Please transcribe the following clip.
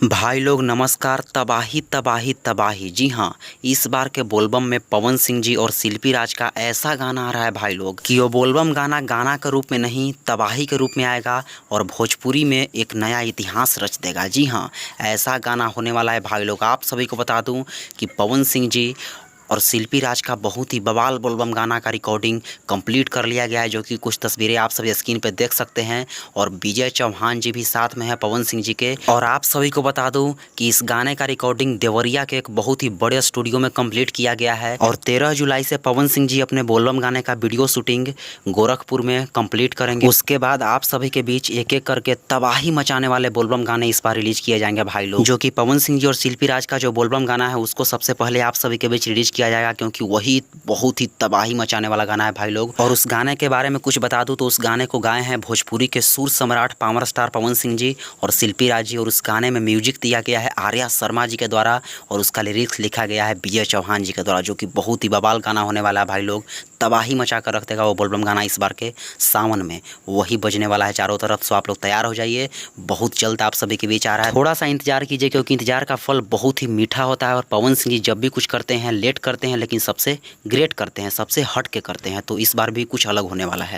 भाई लोग नमस्कार। तबाही तबाही तबाही, जी हाँ, इस बार के बोलबम में पवन सिंह जी और शिल्पी राज का ऐसा गाना आ रहा है भाई लोग कि वो बोलबम गाना गाना के रूप में नहीं, तबाही के रूप में आएगा और भोजपुरी में एक नया इतिहास रच देगा। जी हाँ, ऐसा गाना होने वाला है भाई लोग। आप सभी को बता दूं कि पवन सिंह जी और शिल्पी राज का बहुत ही बवाल बोलबम गाना का रिकॉर्डिंग कंप्लीट कर लिया गया है, जो कि कुछ तस्वीरें आप सभी स्क्रीन पे देख सकते हैं। और विजय चौहान जी भी साथ में है पवन सिंह जी के। और आप सभी को बता दूं कि इस गाने का रिकॉर्डिंग देवरिया के एक बहुत ही बड़े स्टूडियो में कंप्लीट किया गया है। और 13 जुलाई से पवन सिंह जी अपने बोलबम गाने का वीडियो शूटिंग गोरखपुर में कंप्लीट करेंगे। उसके बाद आप सभी के बीच एक एक करके तबाही मचाने वाले बोलबम गाने इस बार रिलीज किए जाएंगे भाई लोग, जो कि पवन सिंह जी और शिल्पी राज का जो बोलबम गाना है उसको सबसे पहले आप सभी के बीच रिलीज किया जाएगा, क्योंकि वही बहुत ही तबाही मचाने वाला गाना है भाई लोग। और उस गाने के बारे में कुछ बता दूं तो उस गाने को गाए हैं भोजपुरी के सुर सम्राट पावर स्टार पवन सिंह जी और शिल्पी राज जी। और उस गाने में म्यूजिक दिया गया है आर्या शर्मा जी के द्वारा और उसका लिरिक्स लिखा गया है विजय चौहान जी के द्वारा, जो कि बहुत ही बवाल गाना होने वाला है भाई लोग। तबाही मचा कर रख देगा वो बोलबम गाना इस बार के सावन में, वही बजने वाला है चारों तरफ। सो आप लोग तैयार हो जाइए, बहुत जल्द आप सभी के बीच आ रहा है। थोड़ा सा इंतजार कीजिए, क्योंकि इंतजार का फल बहुत ही मीठा होता है। और पवन सिंह जी जब भी कुछ करते हैं लेट करते हैं, लेकिन सबसे ग्रेट करते हैं, सबसे हट के करते हैं। तो इस बार भी कुछ अलग होने वाला है।